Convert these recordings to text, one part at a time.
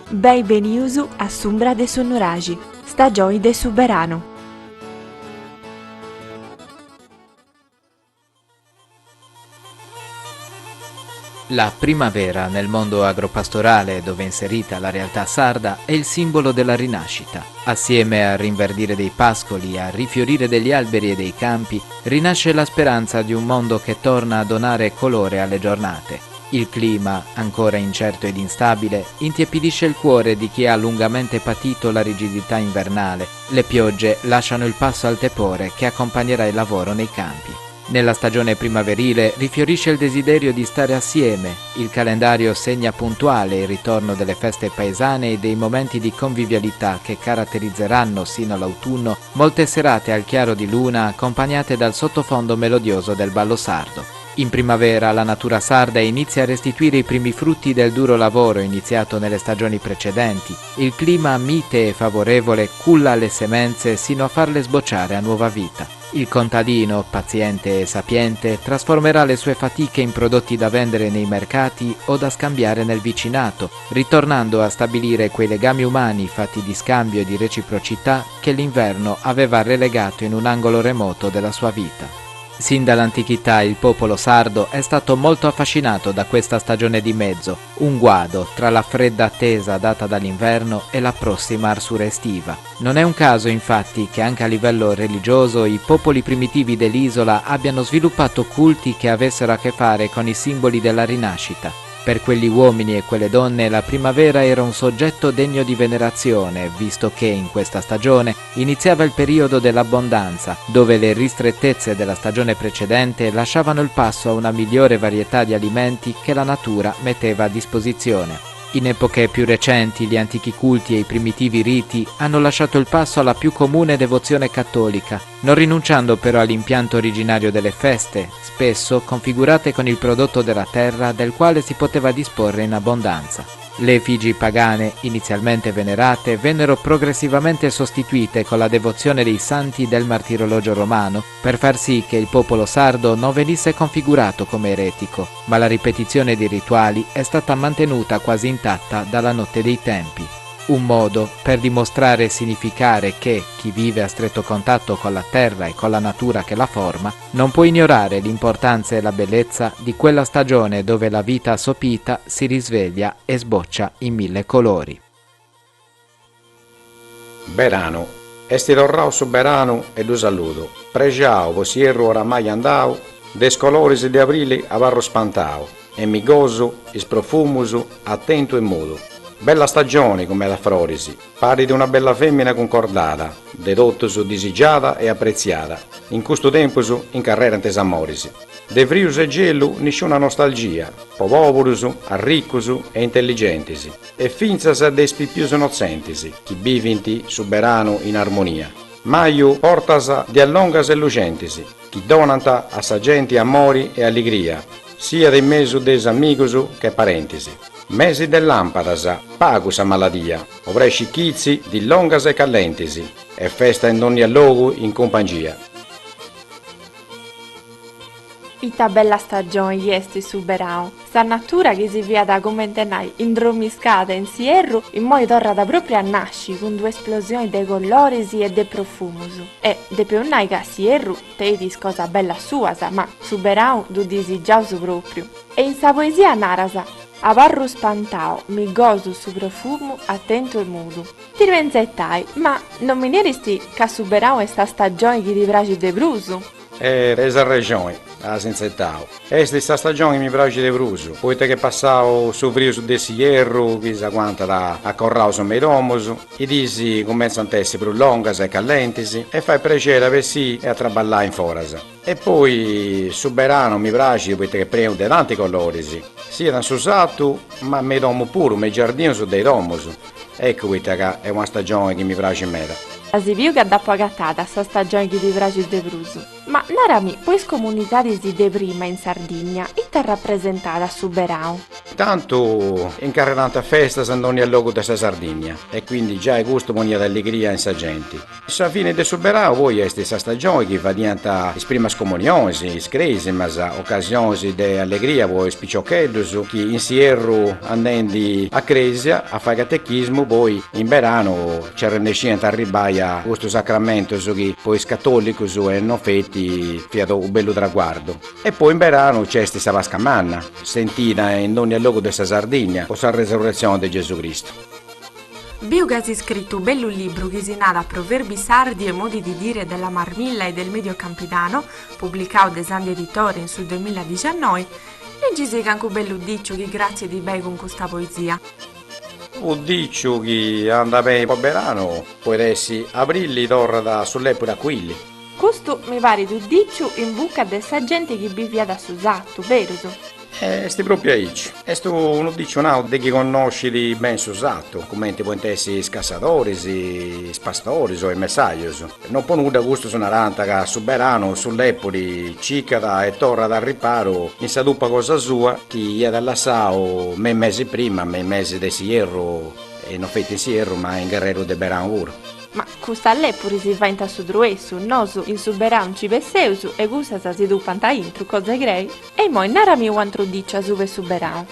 Benvenuti a Sumbra de Sonoragi, stagione de Suberano. La primavera nel mondo agropastorale, dove è inserita la realtà sarda, è il simbolo della rinascita. Assieme al rinverdire dei pascoli, al rifiorire degli alberi e dei campi, rinasce la speranza di un mondo che torna a donare colore alle giornate. Il clima, ancora incerto ed instabile, intiepidisce il cuore di chi ha lungamente patito la rigidità invernale. Le piogge lasciano il passo al tepore che accompagnerà il lavoro nei campi. Nella stagione primaverile rifiorisce il desiderio di stare assieme, il calendario segna puntuale il ritorno delle feste paesane e dei momenti di convivialità che caratterizzeranno sino all'autunno molte serate al chiaro di luna accompagnate dal sottofondo melodioso del ballo sardo. In primavera la natura sarda inizia a restituire i primi frutti del duro lavoro iniziato nelle stagioni precedenti. Il clima mite e favorevole culla le semenze sino a farle sbocciare a nuova vita. Il contadino, paziente e sapiente, trasformerà le sue fatiche in prodotti da vendere nei mercati o da scambiare nel vicinato, ritornando a stabilire quei legami umani fatti di scambio e di reciprocità che l'inverno aveva relegato in un angolo remoto della sua vita. Sin dall'antichità il popolo sardo è stato molto affascinato da questa stagione di mezzo, un guado tra la fredda attesa data dall'inverno e la prossima arsura estiva. Non è un caso infatti che anche a livello religioso i popoli primitivi dell'isola abbiano sviluppato culti che avessero a che fare con i simboli della rinascita. Per quegli uomini e quelle donne la primavera era un soggetto degno di venerazione, visto che in questa stagione iniziava il periodo dell'abbondanza, dove le ristrettezze della stagione precedente lasciavano il passo a una migliore varietà di alimenti che la natura metteva a disposizione. In epoche più recenti gli antichi culti e i primitivi riti hanno lasciato il passo alla più comune devozione cattolica, non rinunciando però all'impianto originario delle feste, spesso configurate con il prodotto della terra del quale si poteva disporre in abbondanza. Le effigie pagane, inizialmente venerate, vennero progressivamente sostituite con la devozione dei santi del martirologio romano per far sì che il popolo sardo non venisse configurato come eretico, ma la ripetizione dei rituali è stata mantenuta quasi intatta dalla notte dei tempi. Un modo per dimostrare e significare che chi vive a stretto contatto con la terra e con la natura che la forma non può ignorare l'importanza e la bellezza di quella stagione dove la vita assopita si risveglia e sboccia in mille colori. Berano. Esti torrao su Berano e du saluto. Pregiao, vosierro oramai andao, des colores de aprile avarro spantao, e mi gozo, is profumuso, attento e mudo. Bella stagione come la Frorisi, pari di una bella femmina concordata, dedotto su disigiata e apprezzata, in questo tempo su in carrera intesamorisi. De frius e gelu nessuna nostalgia, povorusu, arriccusu e intelligentisi, e finzas dei spipius innocentisi, chi bivinti suberano in armonia. Maiu portas di allongas e lucentisi, chi donanta a sagenti amori e allegria, sia dei mesu des amigusu che parentisi. Mesi dell'ampadas, pagus a maladia, ovrei scicchizzi di longas e callentisi, e festa in ogni luogo in compagnia. Ita bella stagione iesti Suberano, sta natura che si via da commentenai indromiscata in sierru, in moi torra da proprio a nasci, con due esplosioni de colorisi e de profumusu. E de peonnai che a sierru te dis cosa bella sua, ma Suberano du disigiausu proprio. E in sa poesia narasa, avarru spantao, mi gozu su profumo, attento e mudo. Ti rivenzettai, ma non mi diresti che a Suberano è sta stagione che ti piace de brusu? Esa regione, a senzettao. Esta sta stagione mi piace de brusu, poiché che passavo su frio su de sierru, chissà quanta da accorrao su mei domosu, i disi cominciano a essere più longas e callentisi, e fai piacere a vessi e a traballare in forasa. E poi su Berano mi piace poiché che prende tanti colori, sia da susato, ma mi domo pure, mi giardino su dei domosu. Ecco che è una stagione che mi piace meno. A si viu che da pagattata sta stagione che ti piace de brusu. Ma narami, poi comunità di prima in Sardegna, ita rappresentata su Berau. Tanto incarrerante a festa andoni al logo della Sardegna e quindi già è gusto monia d'allegria in sa gente. Sa fine del Suberao poi è questa stagione che va diventa prima scomunioni, scresima, occasioni di allegria poi spiccioccheddus che insieme andando a Cresia a fare catechismo poi in verano ci rennesciente a ribaia questo sacramento che poi cattolici e non feti fiato un bello traguardo. E poi in verano c'è questa vasca manna, sentita in ogni luogo della Sardegna, o la resurrezione di Gesù Cristo. Biuga si scritto bello libro che si nada proverbi sardi e modi di dire della Marmilla e del Medio Campidano, pubblicato da Sandi Editore in sul 2019, e ci si anche bello dicio che grazie di bei con questa poesia. O dicio che anda bene per verano, può essere aprile torna da sull'epoca quelli. Questo mi pare tu dicio in buca dessa gente che vivia da Susatto, vero? Sti proprio aici. E sto uno dice no, di chi conosci di ben usato, come ti può essere scassatori, pastori o i messaggi. Non può nulla gusto su una ranta che su Berano, sull'Epoli, cicada e torra dal riparo, in sadupa cosa sua, chi è dall'assao mesi prima, mesi di Sierro, e non fate in Sierro, ma in Guerrero de Berano uro. Ma questa all'epuri si fa in tassu druessu, nosu in su Berau ci vesseusu e gusta sa si dupanta intru, cose grei. E mo narami quantro dice a suve su Berau.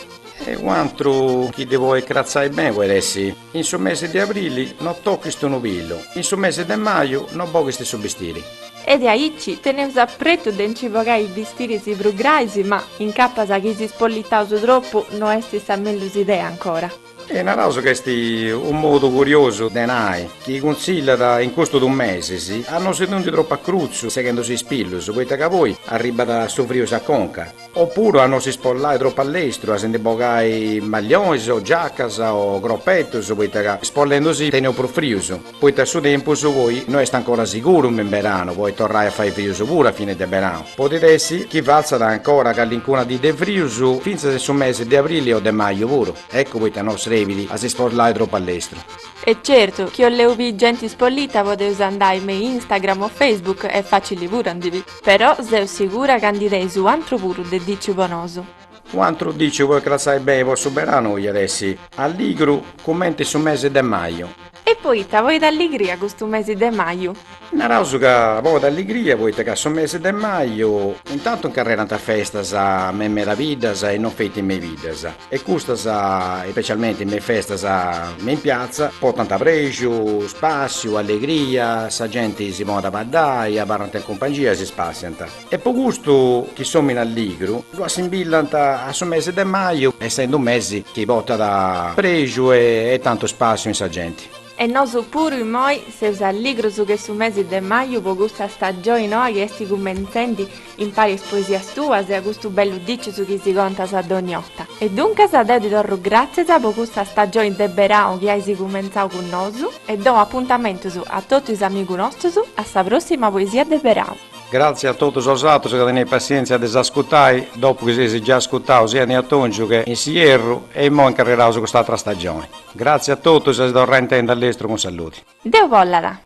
E quanto chi devo crazzare bene vuoi essere? In su mese di aprile non tocchi sto nubillo, in su mese di maggio non boghi sti su vestiti. E di aici teneus appretto den ci vogai i vestiti si brugraisi, ma in cappa sa chi si spollitausu troppo no esti sa mellus idea ancora. E una cosa che è un modo curioso di nai, che consiglia in costo di un mese, sì, hanno seduto troppo a cruzzo, seguendosi spillus, poiché che voi arriva da soffrio a conca. Oppure hanno si spollare troppo all'estero, a sentire bogai maglioni o giaccas o groppettos, poiché che spollendosi teneo pro friuso. Poi a suo tempo su voi non è ancora sicuro in verano, poi tornare a fare friuso pure a fine di verano. Potete essere chi valsa da ancora che all'incuna di de friuso, finza sul mese di aprile o di maggio pure. Ecco poi i nostri a si spollare troppo all'estero. E certo, chi ho le uvi gente spollita potete andare in Instagram o Facebook è facile pure andivi. Però sei sicura che andrei su altro pure de dici bonoso. Quanto dice vuoi crazzare bene vostro verano io adesso? Alligro commenti sul mese di maggio. E poi ta voi d'allegria questo mese di maggio. Una cosa che voi d'allegria, voi che sul mese di maggio, intanto in carriera a festa sa me meravidas e non fate me vidas. E questa sa, specialmente in me festa sa me in piazza, po' tanta pregio, spazio, allegria, sa gente si muove da baddaia, barrante in compagnia si spazianta. E per gusto che sono in allegro, lo assimbilanta a sul mese di maggio, essendo un mese che vota da pregio e tanto spazio in sa gente. E nosu pure in moi, se usa allegro su che su mese di maggio, po gusta stagione noi, esti commentendi in pari poesia stua, se a gusto bello dice su chi si conta sa dognotta. E dunque sa deo di torro grazie sa po gusta stagione de Berau che hai si commenzau con nosu, e do appuntamento su a tutti i amici nostri a sa prossima poesia de Berau. Grazie a tutti os altri che hanno pazienza di ascoltare, dopo che si già ascoltato sia in Atoncio che in Sierro e mo incarrerato su questa altra stagione. Grazie a tutti e si torna all'estero con saluti. Deo vollala!